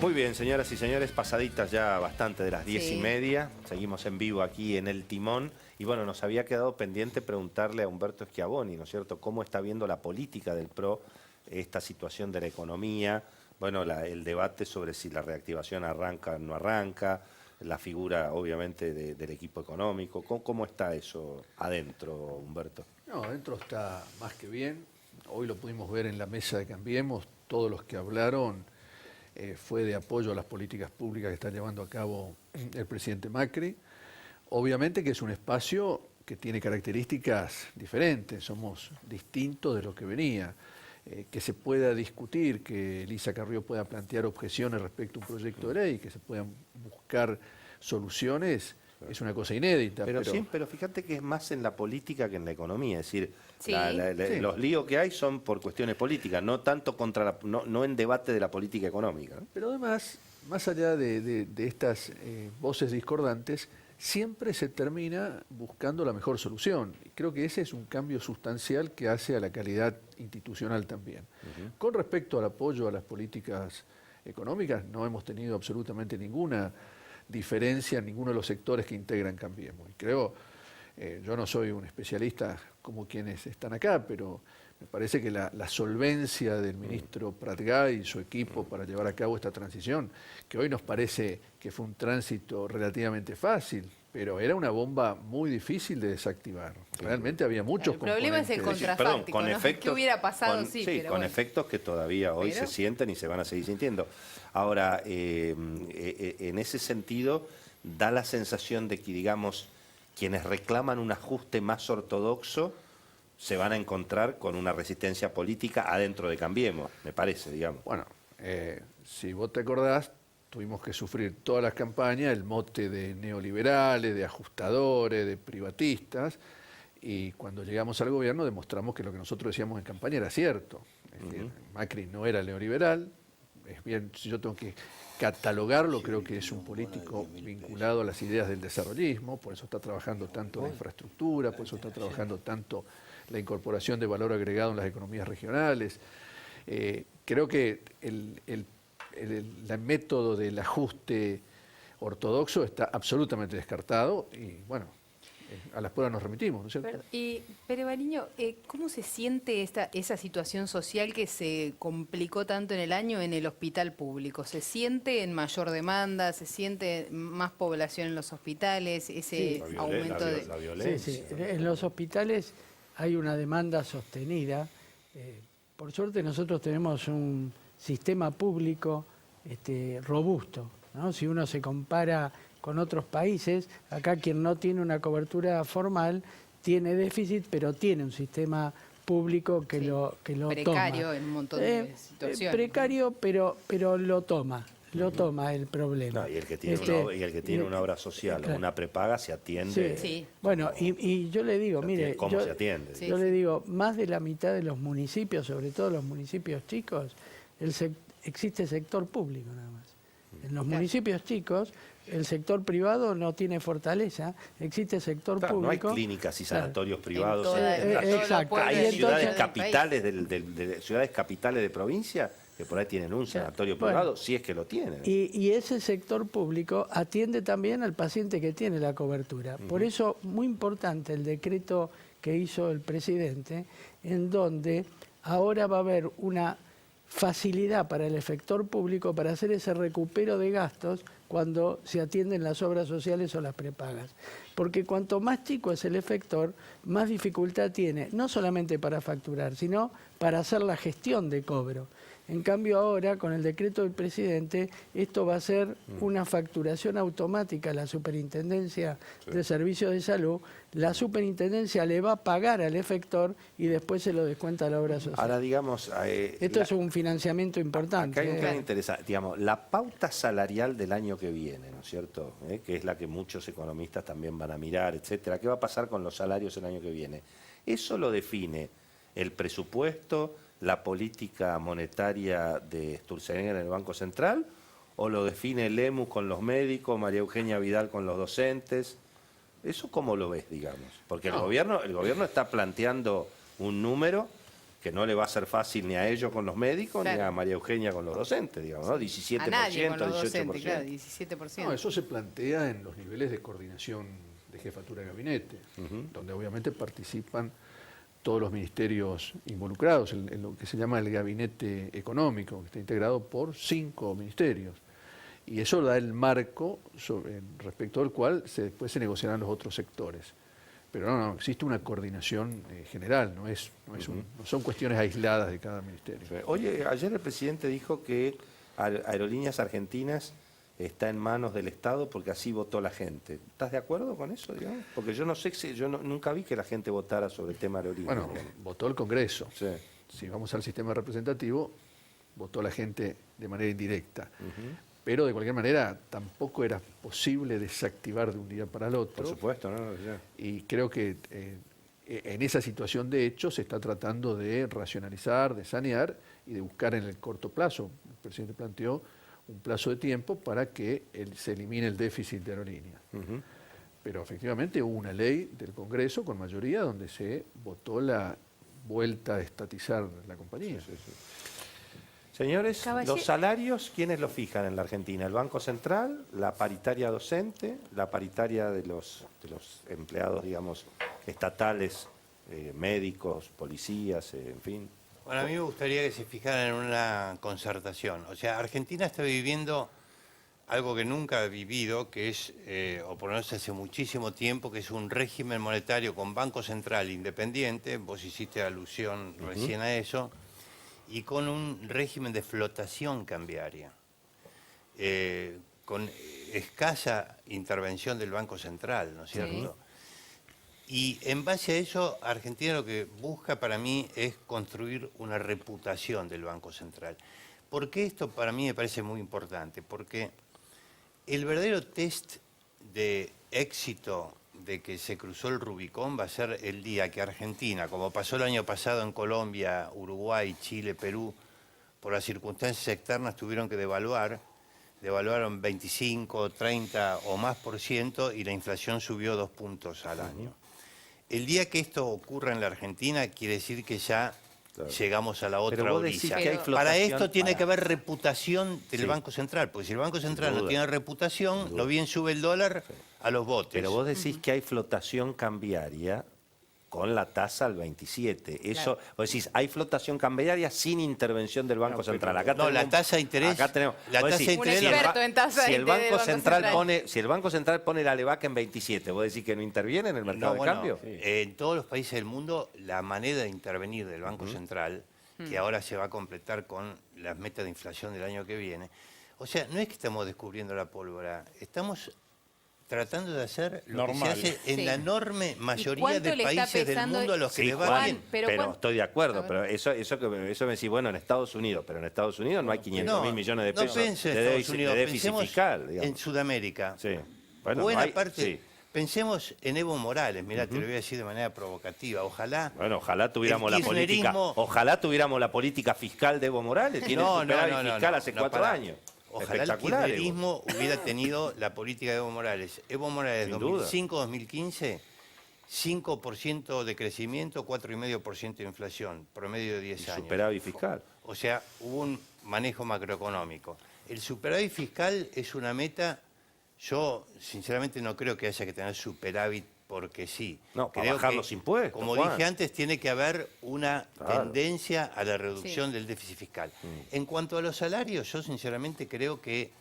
Muy bien, señoras y señores, pasaditas ya bastante de las 10:30. Sí. Seguimos en vivo aquí en El Timón. Y bueno, nos había quedado pendiente preguntarle a Humberto Schiavoni, ¿no es cierto?, cómo está viendo la política del PRO esta situación de la economía, bueno, el debate sobre si la reactivación arranca o no arranca, la figura, obviamente, del equipo económico. ¿Cómo está eso adentro, Humberto? No, adentro está más que bien. Hoy lo pudimos ver en la mesa de Cambiemos. Todos los que hablaron fue de apoyo a las políticas públicas que está llevando a cabo el presidente Macri. Obviamente que es un espacio que tiene características diferentes, somos distintos de lo que venía. Que se pueda discutir, que Elisa Carrió pueda plantear objeciones respecto a un proyecto de ley, que se puedan buscar soluciones, es una cosa inédita. Pero fíjate que es más en la política que en la economía, es decir, Sí. Sí. los líos que hay son por cuestiones políticas, no tanto no en debate de la política económica, ¿no? Pero además, más allá de estas voces discordantes, siempre se termina buscando la mejor solución. Y creo que ese es un cambio sustancial que hace a la calidad institucional también. Con respecto al apoyo a las políticas económicas, no hemos tenido absolutamente ninguna diferencia en ninguno de los sectores que integran Cambiemos. Y creo, yo no soy un especialista como quienes están acá, pero me parece que la solvencia del ministro Pratgay y su equipo para llevar a cabo esta transición, que hoy nos parece que fue un tránsito relativamente fácil, pero era una bomba muy difícil de desactivar. Realmente había muchos componentes. El problema es el contrafáctico, ¿no? ¿Qué hubiera pasado? Pero con bueno. efectos que todavía hoy se sienten y se van a seguir sintiendo. Ahora, en ese sentido, da la sensación de que, digamos, quienes reclaman un ajuste más ortodoxo se van a encontrar con una resistencia política adentro de Cambiemos, me parece, digamos. Bueno, si vos te acordás, tuvimos que sufrir todas las campañas, el mote de neoliberales, de ajustadores, de privatistas, y cuando llegamos al gobierno demostramos que lo que nosotros decíamos en campaña era cierto. Es decir, Macri no era neoliberal, es bien, si yo tengo que catalogarlo, creo que es un político vinculado a las ideas del desarrollismo, por eso está trabajando tanto la infraestructura, por eso está trabajando tanto la incorporación de valor agregado en las economías regionales. Creo que el método del ajuste ortodoxo está absolutamente descartado y, bueno, a las pruebas nos remitimos, ¿no es cierto? Pero Bariño, ¿cómo se siente esa situación social que se complicó tanto en el año en el hospital público? ¿Se siente en mayor demanda? ¿Se siente más población en los hospitales? Ese aumento de la violencia. Sí, en los hospitales hay una demanda sostenida. Por suerte nosotros tenemos un sistema público robusto, ¿no? Si uno se compara con otros países, acá quien no tiene una cobertura formal tiene déficit, pero tiene un sistema público que lo precario toma. en un montón de situaciones. Precario, pero lo toma el problema. No, y el que tiene, una obra social o una prepaga se atiende. Sí. Bueno, y yo le digo, mire, ¿Cómo se atiende? Yo le digo, más de la mitad de los municipios, sobre todo los municipios chicos, existe sector público nada más. En los municipios chicos, el sector privado no tiene fortaleza, existe sector público. No hay clínicas y sanatorios privados. Exacto. Hay ciudades capitales ciudades capitales de provincia que por ahí tienen un sanatorio privado, si es que lo tienen. Y ese sector público atiende también al paciente que tiene la cobertura. Por eso, muy importante el decreto que hizo el presidente, en donde ahora va a haber una facilidad para el efector público para hacer ese recupero de gastos cuando se atienden las obras sociales o las prepagas. Porque cuanto más chico es el efector, más dificultad tiene, no solamente para facturar, sino para hacer la gestión de cobro. En cambio ahora, con el decreto del presidente, esto va a ser una facturación automática a la Superintendencia de Servicios de Salud. La Superintendencia le va a pagar al efector y después se lo descuenta a la obra social. Ahora, digamos... esto es un financiamiento importante. Acá hay un tema interesante. Digamos, la pauta salarial del año que viene, ¿no es cierto? Que es la que muchos economistas también van a mirar, etcétera. ¿Qué va a pasar con los salarios el año que viene? Eso lo define el presupuesto, la política monetaria de Sturzenegger en el Banco Central, o lo define el EMU con los médicos, María Eugenia Vidal con los docentes. ¿Eso cómo lo ves, digamos? Porque el gobierno está planteando un número que no le va a ser fácil ni a ellos con los médicos, ni Claro. a María Eugenia con los docentes, digamos, ¿no? 17%, A nadie con los 18%. docentes, claro, 17%. No, eso se plantea en los niveles de coordinación de jefatura de gabinete, donde obviamente participan todos los ministerios involucrados, en lo que se llama el gabinete económico, que está integrado por 5 ministerios. Y eso da el marco respecto al cual después se negociarán los otros sectores. Pero no, existe una coordinación general, no son cuestiones aisladas de cada ministerio. Oye, ayer el presidente dijo que Aerolíneas Argentinas está en manos del Estado porque así votó la gente. ¿Estás de acuerdo con eso, digamos? Porque yo no sé, nunca vi que la gente votara sobre el tema aerolíneo. Bueno, votó el Congreso. Sí. Si vamos al sistema representativo, votó la gente de manera indirecta. Pero de cualquier manera tampoco era posible desactivar de un día para el otro. Por supuesto, ¿no? Ya. Y creo que en esa situación de hecho se está tratando de racionalizar, de sanear y de buscar en el corto plazo. El presidente planteó un plazo de tiempo para que se elimine el déficit de aerolíneas. Pero efectivamente hubo una ley del Congreso con mayoría donde se votó la vuelta a estatizar la compañía. Señores, Caballero. los salarios, ¿quiénes los fijan en la Argentina? ¿El Banco Central, la paritaria docente, la paritaria de los empleados, digamos, estatales, médicos, policías, en fin? Bueno, a mí me gustaría que se fijaran en una concertación. O sea, Argentina está viviendo algo que nunca ha vivido, que es, o por lo menos hace muchísimo tiempo, que es un régimen monetario con Banco Central independiente, vos hiciste alusión recién a eso, y con un régimen de flotación cambiaria, con escasa intervención del Banco Central, ¿no es cierto? Y en base a eso, Argentina lo que busca para mí es construir una reputación del Banco Central. ¿Por qué esto para mí me parece muy importante? Porque el verdadero test de éxito de que se cruzó el Rubicón va a ser el día que Argentina, como pasó el año pasado en Colombia, Uruguay, Chile, Perú, por las circunstancias externas tuvieron que devaluaron 25, 30 o más % y la inflación subió 2 puntos al año. El día que esto ocurra en la Argentina quiere decir que ya llegamos a la otra Pero vos decís orilla. que hay Para flotación, esto tiene que haber reputación del Banco Central, porque si el Banco Central no duda. tiene reputación, lo bien sube el dólar a los botes. Pero vos decís que hay flotación cambiaria con la tasa al 27. Eso, vos decís, hay flotación cambiaria sin intervención del Banco Central. Acá no, la tasa de interés. Acá tenemos, La vos tasa decís, de Un interés. experto en tasa de si el interés del Banco Banco Central Central. si el Banco Central pone la LEVAC en 27, vos decís que no interviene en el mercado No, de bueno, cambio. en todos los países del mundo, la manera de intervenir del Banco Central, que ahora se va a completar con las metas de inflación del año que viene, o sea, no es que estamos descubriendo la pólvora, estamos tratando de hacer lo que se hace en la enorme mayoría cuánto de le está países del pesando mundo a los que Sí, les va Juan, bien. pero estoy de acuerdo, A ver. pero eso me decís, bueno, en Estados Unidos, pero en Estados Unidos no hay 500.000 millones de pesos no piense en de Estados déficit, Unidos, de déficit pensemos fiscal, digamos. en Sudamérica. Sí. Bueno, Buena no hay- parte. sí. Pensemos en Evo Morales, mirá, te lo voy a decir de manera provocativa. Ojalá. Bueno, ojalá tuviéramos la El política, kirchnerismo- ojalá tuviéramos la política fiscal de Evo Morales, tiene superávit fiscal hace 4 pará. años. Ojalá el Espectacular, Evo. kirchnerismo hubiera tenido la política de Evo Morales. Evo Morales Sin duda. 2005-2015, 5% de crecimiento, 4,5% de inflación, promedio de 10 años. Superávit fiscal. O sea, hubo un manejo macroeconómico. El superávit fiscal es una meta. Yo, sinceramente, no creo que haya que tener superávit porque sí. No, para Creo bajar que, los impuestos, como Juan. dije antes, tiene que haber una Claro. tendencia a la reducción del déficit fiscal. En cuanto a los salarios, yo sinceramente creo que,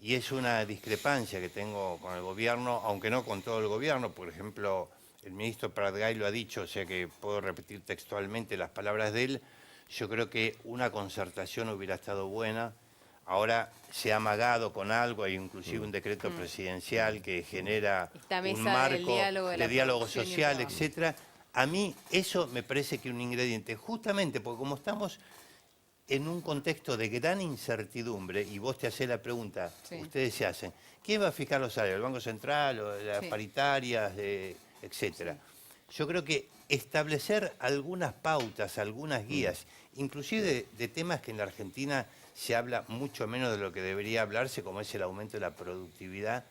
y es una discrepancia que tengo con el gobierno, aunque no con todo el gobierno, por ejemplo, el ministro Pratgay lo ha dicho, o sea que puedo repetir textualmente las palabras de él, yo creo que una concertación hubiera estado buena. Ahora se ha amagado con algo, hay inclusive un decreto presidencial que genera Esta mesa un del marco diálogo de la de diálogo producción y el social, trabajo. etcétera. A mí eso me parece que es un ingrediente, justamente porque como estamos en un contexto de gran incertidumbre, y vos te hacés la pregunta, Sí. ustedes se hacen, ¿quién va a fijar los salarios? ¿El Banco Central o las Sí. paritarias, etcétera? Yo creo que establecer algunas pautas, algunas guías, inclusive de temas que en la Argentina se habla mucho menos de lo que debería hablarse, como es el aumento de la productividad,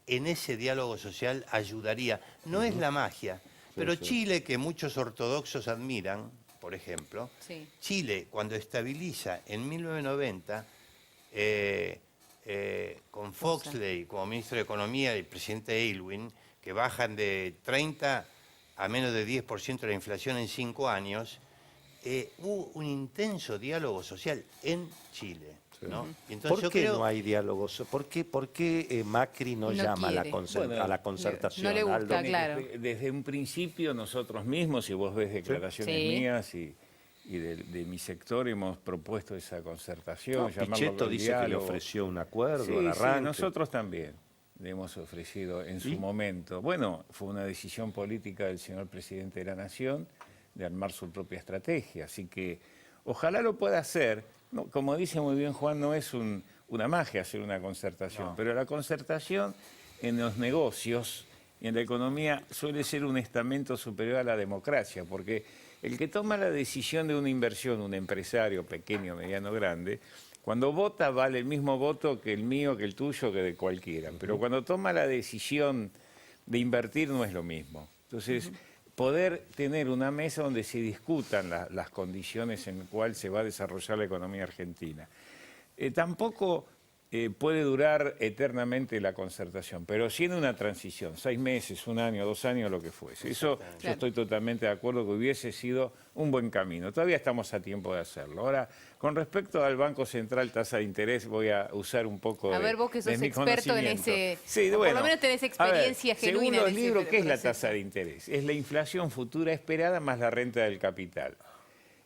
en ese diálogo social ayudaría. No es la magia, pero Chile, que muchos ortodoxos admiran, por ejemplo, Sí. Chile, cuando estabiliza en 1990, con Foxley como ministro de Economía y el presidente Aylwin, que bajan de 30 a menos de 10% la inflación en 5 años, hubo un intenso diálogo social en Chile. ¿No? Y entonces ¿Por yo qué creo, no hay diálogo? ¿Por qué Macri no No llama a la, quiere. a la concertación? no le gusta, Aldo? claro. Desde un principio nosotros mismos, si vos ves declaraciones Sí. mías y de mi sector, hemos propuesto esa concertación. No, llamarlo Pichetto con dice que le diálogo. ofreció un acuerdo Sí, al sí, arranque. nosotros también le hemos ofrecido en su ¿Y? momento. Bueno, fue una decisión política del señor presidente de la Nación de armar su propia estrategia. Así que ojalá lo pueda hacer. No, como dice muy bien Juan, no es una magia hacer una concertación, pero la concertación en los negocios y en la economía suele ser un estamento superior a la democracia, porque el que toma la decisión de una inversión, un empresario pequeño, mediano, grande, cuando vota vale el mismo voto que el mío, que el tuyo, que de cualquiera. Pero cuando toma la decisión de invertir no es lo mismo. Entonces, poder tener una mesa donde se discutan las condiciones en las cuales se va a desarrollar la economía argentina. Tampoco puede durar eternamente la concertación, pero sí en una transición, 6 meses, 1 año, 2 años, lo que fuese. Eso yo estoy totalmente de acuerdo que hubiese sido un buen camino. Todavía estamos a tiempo de hacerlo. Ahora, con respecto al Banco Central, tasa de interés, voy a usar un poco A ver, vos que sos de mi experto en conocimiento. ese... Sí, o bueno, por lo menos tenés a ver, experiencia genuina según en los ese libros, ¿qué es la proceso? tasa de interés? Es la inflación futura esperada más la renta del capital.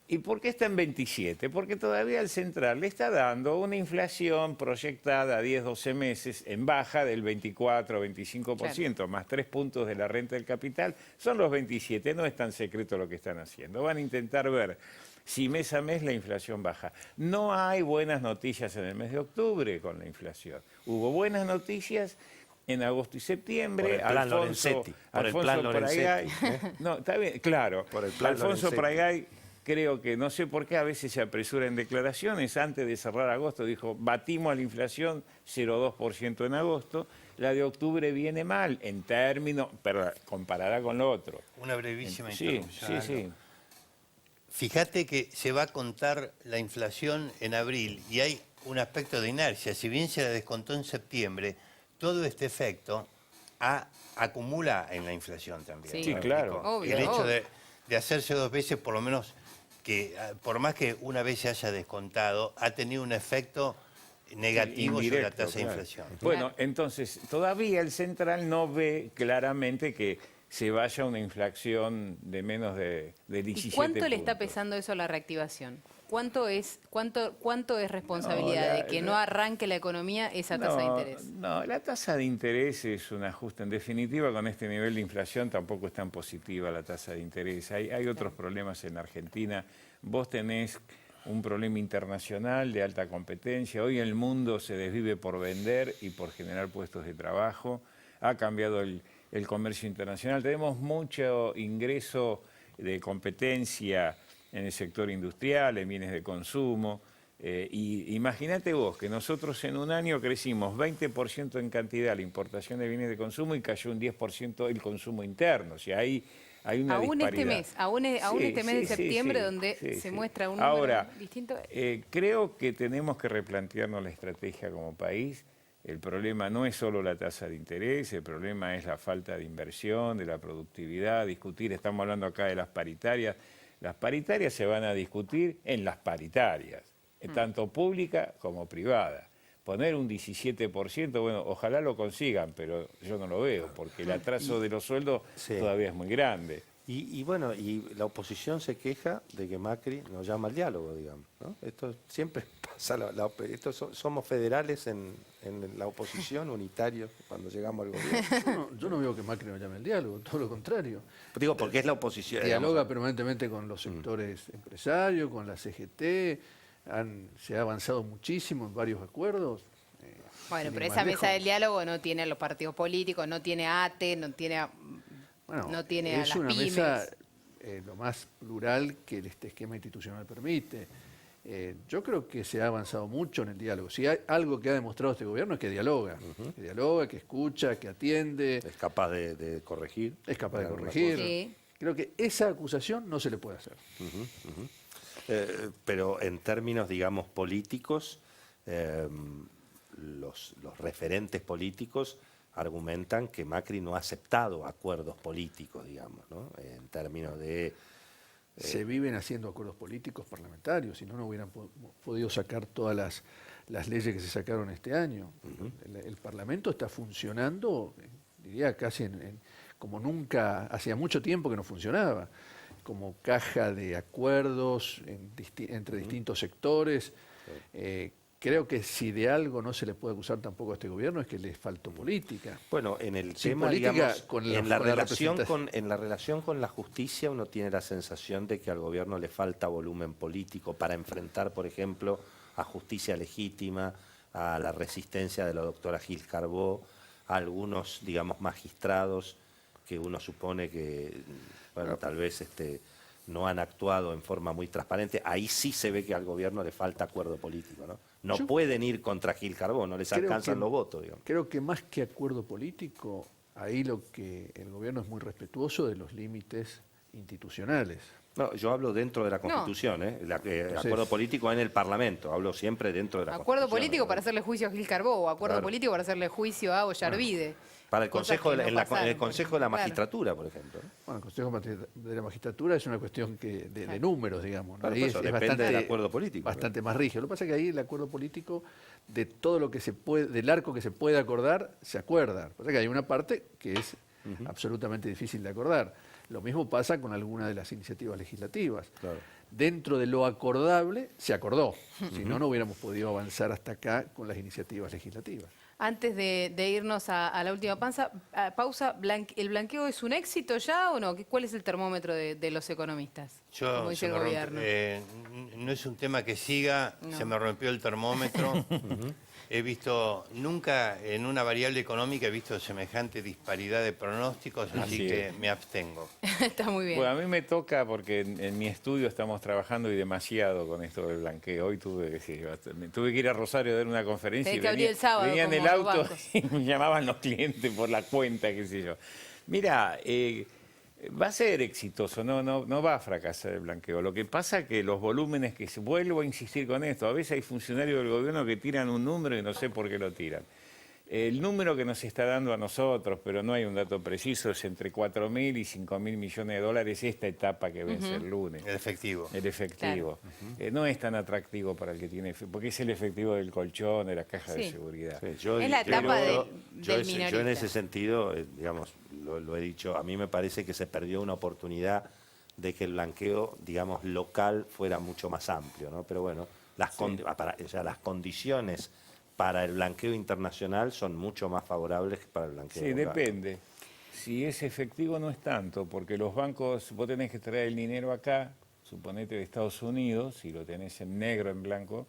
¿Y por qué está en 27? Porque todavía el central le está dando una inflación proyectada a 10, 12 meses en baja del 24, 25%, más 3 puntos de la renta del capital, son los 27. No es tan secreto lo que están haciendo. Van a intentar ver si mes a mes la inflación baja. No hay buenas noticias en el mes de octubre con la inflación. Hubo buenas noticias en agosto y septiembre. Por el plan Lorenzetti, por el plan Pratgay, Lorenzetti. no, está bien, claro. Por el plan Alfonso Lorenzetti. Pratgay, creo que, no sé por qué a veces se apresura en declaraciones, antes de cerrar agosto dijo, batimos a la inflación 0,2% en agosto, la de octubre viene mal, en términos, pero comparada con lo otro. una brevísima Sí, interrupción. sí, sí. Fíjate que se va a contar la inflación en abril y hay un aspecto de inercia. Si bien se la descontó en septiembre, todo este efecto acumula en la inflación también. Sí. Sí, ¿me claro. explico? Obvio, El hecho obvio. de hacerse 2 veces, por lo menos, que por más que una vez se haya descontado, ha tenido un efecto negativo sobre la Indirecto, tasa de claro. inflación. Bueno, Claro. entonces, todavía el central no ve claramente que se vaya a una inflación de menos de 17 ¿Y cuánto le está puntos. pesando eso a la reactivación? ¿Cuánto es responsabilidad No, de que no arranque la economía esa tasa de interés? No, la tasa de interés es un ajuste. En definitiva, con este nivel de inflación tampoco es tan positiva la tasa de interés. Hay otros problemas en Argentina. Vos tenés un problema internacional de alta competencia. Hoy el mundo se desvive por vender y por generar puestos de trabajo. Ha cambiado el comercio internacional. Tenemos mucho ingreso de competencia en el sector industrial, en bienes de consumo. Y imagínate vos que nosotros en un año crecimos 20% en cantidad la importación de bienes de consumo y cayó un 10% el consumo interno. O sea, hay una Aún disparidad. este mes, aún este mes de septiembre, donde se muestra un número Ahora, distinto. creo que tenemos que replantearnos la estrategia como país. El problema no es solo la tasa de interés, el problema es la falta de inversión, de la productividad, discutir, estamos hablando acá de las paritarias. Las paritarias se van a discutir en las paritarias, tanto pública como privada. Poner un 17%, bueno, ojalá lo consigan, pero yo no lo veo, porque el atraso de los sueldos Sí. todavía es muy grande. Y bueno, y la oposición se queja de que Macri nos llama al diálogo, digamos, ¿no? Esto siempre pasa, somos federales en la oposición, unitarios cuando llegamos al gobierno. Yo no veo que Macri no llame al diálogo, todo lo contrario. Digo, porque es la oposición. Dialoga permanentemente con los sectores empresarios, con la CGT, se ha avanzado muchísimo en varios acuerdos. Bueno, sin pero ir esa más mesa del lejos. diálogo no tiene a los partidos políticos, no tiene a ATE, no tiene a Es las una pymes. mesa lo más plural que este esquema institucional permite. Yo creo que se ha avanzado mucho en el diálogo. Si hay algo que ha demostrado este gobierno es que dialoga, que escucha, que atiende, Es capaz de corregir. es capaz de alguna corregir. Sí. Creo que esa acusación no se le puede hacer. Pero en términos, digamos, políticos, los referentes políticos argumentan que Macri no ha aceptado acuerdos políticos, digamos, ¿no? En términos de... Se viven haciendo acuerdos políticos parlamentarios, si no, no hubieran podido sacar todas las leyes que se sacaron este año. El Parlamento está funcionando, diría casi como nunca, hacía mucho tiempo que no funcionaba, como caja de acuerdos entre distintos sectores. Creo que si de algo no se le puede acusar tampoco a este gobierno es que le faltó política. Bueno, en el Sin tema, política, digamos, con la representación. en la relación con la justicia uno tiene la sensación de que al gobierno le falta volumen político para enfrentar, por ejemplo, a Justicia Legítima, a la resistencia de la doctora Gil Carbó, a algunos, digamos, magistrados que uno supone que, bueno, tal vez no han actuado en forma muy transparente. Ahí sí se ve que al gobierno le falta acuerdo político, ¿no? No pueden ir contra Gil Carbó, no les alcanzan los votos, digamos. Creo que más que acuerdo político, ahí lo que el gobierno es muy respetuoso de los límites institucionales. No, yo hablo dentro de la Constitución, acuerdo político en el Parlamento, hablo siempre dentro de la Acuerdo Constitución. político para hacerle juicio a Gil Carbó, o acuerdo Claro. político para hacerle juicio a Ollarvide. Para el Cosas Consejo, que no en el pasaron, Consejo de la claro. Magistratura, por ejemplo, ¿no? Bueno, el Consejo de la Magistratura es una cuestión de números, digamos, ¿no? Claro, Ahí por eso depende del acuerdo político, bastante más rígido. Lo que pasa es que ahí el acuerdo político, de todo lo que se puede, del arco que se puede acordar, se acuerda. Lo que pasa es que hay una parte que es absolutamente difícil de acordar. Lo mismo pasa con algunas de las iniciativas legislativas. Claro. Dentro de lo acordable, se acordó. Si no, no hubiéramos podido avanzar hasta acá con las iniciativas legislativas. Antes de irnos a la última pausa, ¿el blanqueo es un éxito ya o no? ¿Cuál es el termómetro de los economistas? Como dice el gobierno. No es un tema que siga, No. se me rompió el termómetro. He visto, nunca en una variable económica he visto semejante disparidad de pronósticos, así Así que es. me abstengo. Está muy bien. Bueno, a mí me toca porque en mi estudio estamos trabajando y demasiado con esto del blanqueo. Hoy tuve que ir a Rosario a dar una conferencia Tenés y que abrir el sábado, venía en como el los auto bancos. y me llamaban los clientes por la cuenta, qué sé yo. Mira, va a ser exitoso, no va a fracasar el blanqueo. Lo que pasa es que los volúmenes vuelvo a insistir con esto, a veces hay funcionarios del gobierno que tiran un número y no sé por qué lo tiran. El número que nos está dando a nosotros, pero no hay un dato preciso, es entre 4.000 y 5.000 millones de dólares esta etapa que vence el lunes. El efectivo. El efectivo. No es tan atractivo para el que tiene, porque es el efectivo del colchón, de la caja de Sí. seguridad. Sí, Es la etapa del yo en minorista. ese sentido, digamos, lo he dicho, a mí me parece que se perdió una oportunidad de que el blanqueo, digamos, local fuera mucho más amplio, ¿no? Pero bueno, las condiciones para el blanqueo internacional son mucho más favorables que para el blanqueo Sí, local. depende. Si es efectivo no es tanto, porque los bancos, vos tenés que traer el dinero acá, suponete de Estados Unidos, si lo tenés en negro en blanco,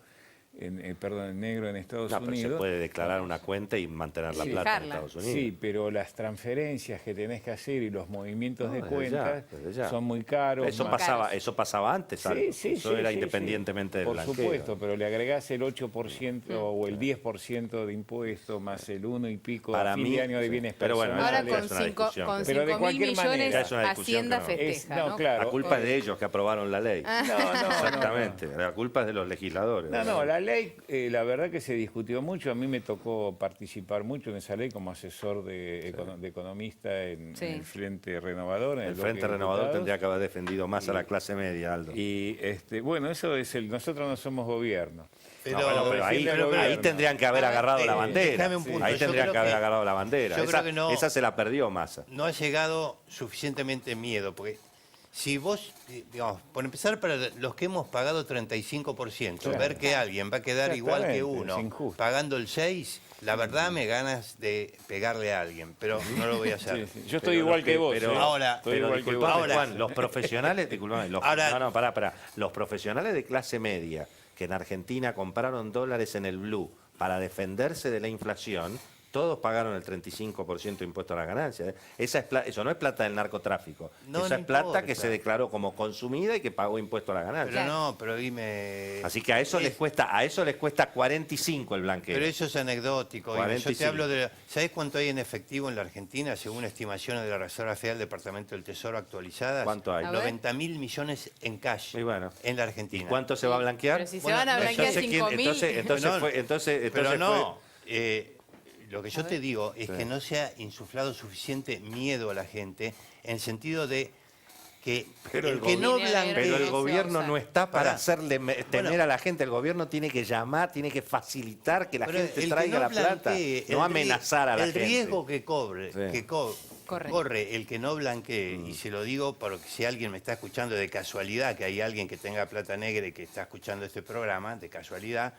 en negro en Estados No, pero Unidos. se puede declarar una cuenta y mantener la Sí. plata en Dejarla. Estados Unidos. Sí, pero las transferencias que tenés que hacer y los movimientos No, de desde cuentas ya, desde ya. son muy caros. Eso más- pasaba antes, Aldo. Eso era independientemente del Por blanqueo. supuesto, pero le agregás el 8% o el 10% de impuesto más el 1 y pico Para a fin mí, de año de sí. bienes Pero bueno, personales. Ahora eso con es una discusión, con pero de 5.000 cualquier millones manera. Es una discusión Hacienda que no. festeja, No, claro. La culpa es de ellos que aprobaron la ley. No, Exactamente. La culpa es de los legisladores. No, la ley, la verdad que se discutió mucho. A mí me tocó participar mucho en esa ley como asesor de economista en el Frente Renovador. En El bloque Frente de Renovador Diputados. tendría que haber defendido más a la clase media, Aldo. Y bueno, eso es nosotros no somos gobierno. Pero, No, bueno, pero ahí, decirle al ahí gobierno. tendrían que haber agarrado la bandera. déjame un punto. Ahí Yo tendrían creo que haber que- agarrado la bandera. yo Esa, creo que no- esa se la perdió Massa. no ha llegado suficientemente miedo, porque si vos, digamos, por empezar, para los que hemos pagado 35%, Claro. ver que alguien va a quedar igual que Exactamente, uno es injusto. pagando el 6%, la verdad me ganas de pegarle a alguien, pero no lo voy a hacer. Sí, sí. Yo estoy Pero igual los que que- vos. pero ahora- Estoy Pero igual que vos. disculpame, Ahora- Juan, los profesionales, disculpame, Ahora- pará. Los profesionales de clase media que en Argentina compraron dólares en el blue para defenderse de la inflación, Todos pagaron el 35% de impuesto a las ganancias. ¿Eh? Eso no es plata del narcotráfico. No, Esa no es plata importa. que se declaró como consumida y que pagó impuesto a las ganancias. Pero no, pero dime... Así que a eso les cuesta 45 el blanqueo. Pero eso es anecdótico. Yo 45. te hablo de... ¿Sabés cuánto hay en efectivo en la Argentina, según estimaciones de la Reserva Federal del Departamento del Tesoro actualizadas? ¿Cuánto hay? A ver. 90.000 millones en cash Y bueno. en la Argentina. ¿Y cuánto se va a blanquear? Pero si se Bueno, van a no, blanquear Entonces, ¿quién- 5.000... entonces Pero fue- no, lo que yo te digo es que no se ha insuflado suficiente miedo a la gente en el sentido de que Pero el el que no gobierno- blanquee... Pero el se gobierno usa. no está para Pará. hacerle temer Bueno. a la gente. El gobierno tiene que llamar, tiene que facilitar que la Pero gente el que traiga no la plata, blanquee, no amenazar a la el gente. riesgo que cobre, Sí. corre el que no blanquee, y se lo digo porque si alguien me está escuchando de casualidad, que hay alguien que tenga plata negra y que está escuchando este programa, de casualidad,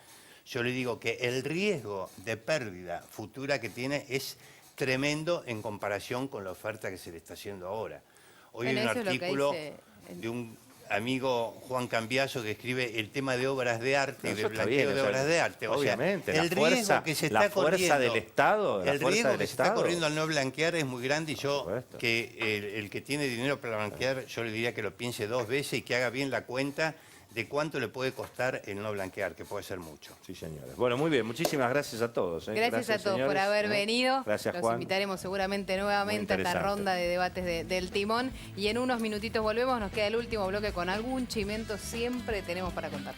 yo le digo que el riesgo de pérdida futura que tiene es tremendo en comparación con la oferta que se le está haciendo ahora. Hoy Bueno, hay un eso es lo que artículo dice de un amigo Juan Cambiaso que escribe el tema de obras de arte y Eso de está blanqueo bien, de o sea, obras de arte. O sea, obviamente, el la fuerza- riesgo que se la está fuerza corriendo, del Estado, la el fuerza riesgo del que se está Estado. corriendo al no blanquear es muy grande y yo, supuesto. que el que tiene dinero para blanquear, yo le diría que lo piense 2 veces y que haga bien la cuenta de cuánto le puede costar el no blanquear, que puede ser mucho. Sí, señores. Bueno, muy bien. Muchísimas gracias a todos. Gracias a todos por señores. haber venido. Gracias, Los Juan. invitaremos seguramente nuevamente a esta interesante. ronda de debates del Timón. Y en unos minutitos volvemos. Nos queda el último bloque con algún chimento. Siempre tenemos para contar.